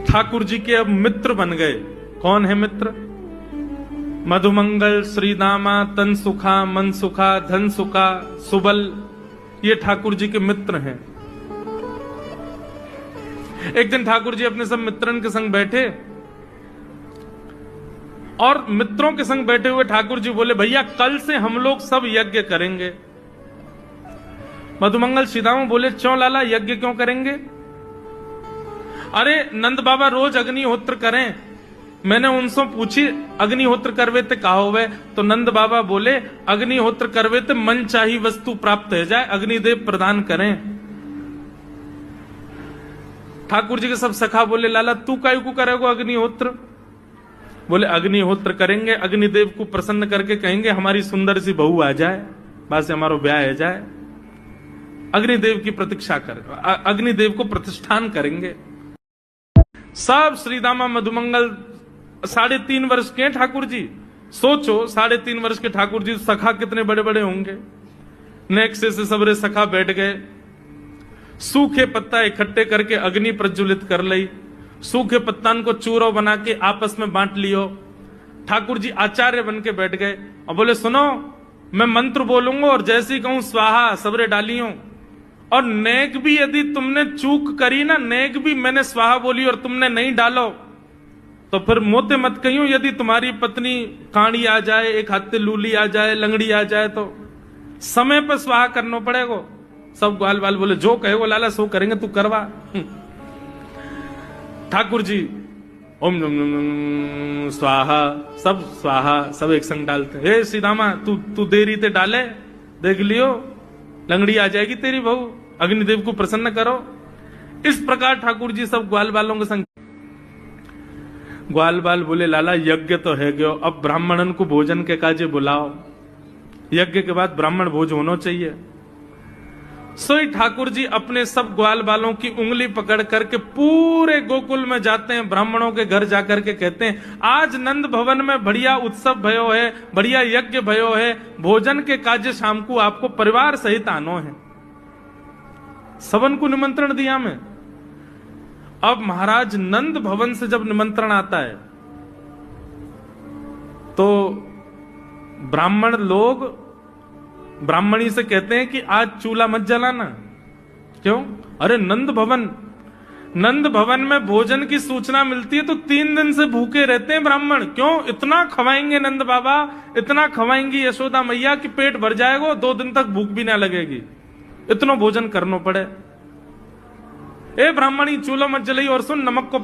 ठाकुर जी के अब मित्र बन गए। कौन है मित्र? मधुमंगल, श्रीदामा, तन सुखा, मन सुखा, धन सुखा, सुबल, ये ठाकुर जी के मित्र हैं। एक दिन ठाकुर जी अपने सब मित्रन के संग बैठे और मित्रों के संग बैठे हुए ठाकुर जी बोले, भैया कल से हम लोग सब यज्ञ करेंगे। मधुमंगल, श्रीदामा बोले, क्यों लाला, यज्ञ क्यों करेंगे? अरे नंद बाबा रोज अग्निहोत्र करें। मैंने उनसे पूछी अग्निहोत्र करवे ते कहा होवे, तो नंद बाबा बोले, अग्निहोत्र करवे ते मन चाही वस्तु प्राप्त हो जाए, अग्निदेव प्रदान करें। ठाकुर जी के सब सखा बोले, लाला तू काहे को करेगो अग्निहोत्र? बोले अग्निहोत्र करेंगे, अग्निदेव को प्रसन्न करके कहेंगे हमारी सुंदर सी बहू आ जाए, बस हमारा ब्याह हो जाए। अग्निदेव की प्रतीक्षा कर, अग्निदेव को प्रतिष्ठान करेंगे। सब श्रीदामा मधुमंगल 3.5 वर्ष के ठाकुर जी। सोचो 3.5 वर्ष के ठाकुर जी, सखा कितने बड़े बड़े होंगे। नेक्से से सबरे सखा बैठ गए, सूखे पत्ता इकट्ठे करके अग्नि प्रज्वलित कर ली, सूखे पत्तान को चूरो बना के आपस में बांट लियो। ठाकुर जी आचार्य बन के बैठ गए और बोले, सुनो मैं मंत्र बोलूंगा और जैसे ही कहूं स्वाहा सबरे डालियो, और नेक भी यदि तुमने चूक करी ना, नेक भी मैंने स्वाहा बोली और तुमने नहीं डालो, तो फिर मोते मत कहियो। यदि तुम्हारी पत्नी काणी आ जाए, एक हाथे लूली आ जाए, लंगड़ी आ जाए, तो समय पर स्वाहा करना पड़ेगा। सब ग्वाल बाल बोले, जो कहे वो लाला सो करेंगे, तू करवा। ठाकुर जी ओम नम नम स्वाहा, सब स्वाहा, सब एक संग डालते। हे श्रीदामा तू देरी ते डाले, देख लियो लंगड़ी आ जाएगी तेरी बहू, अग्निदेव को प्रसन्न करो। इस प्रकार ठाकुर जी सब ग्वाल बालों के संग। ग्वाल बाल बोले, लाला यज्ञ तो है गयो, अब ब्राह्मणन को भोजन के काजे बुलाओ, यज्ञ के बाद ब्राह्मण भोज होना चाहिए। सोई ठाकुर जी अपने सब ग्वाल बालों की उंगली पकड़ करके पूरे गोकुल में जाते हैं, ब्राह्मणों के घर जाकर के कहते हैं, आज नंद भवन में बढ़िया उत्सव भयो है, बढ़िया यज्ञ भयो है, भोजन के काजे शाम को आपको परिवार सहित आनो है। सबन को निमंत्रण दिया मैं। अब महाराज नंद भवन से जब निमंत्रण आता है तो ब्राह्मण लोग ब्राह्मणी से कहते हैं कि आज चूल्हा मत जलाना। क्यों? अरे नंद भवन में भोजन की सूचना मिलती है तो 3 दिन से भूखे रहते हैं ब्राह्मण। क्यों? इतना खवाएंगे नंद बाबा, इतना खवाएंगी यशोदा मैया कि पेट भर जाएगा, 2 दिन तक भूख भी ना लगेगी, इतना भोजन करना पड़े। ए ब्राह्मणी चूल्हा मत जलाई और सुन, नमक को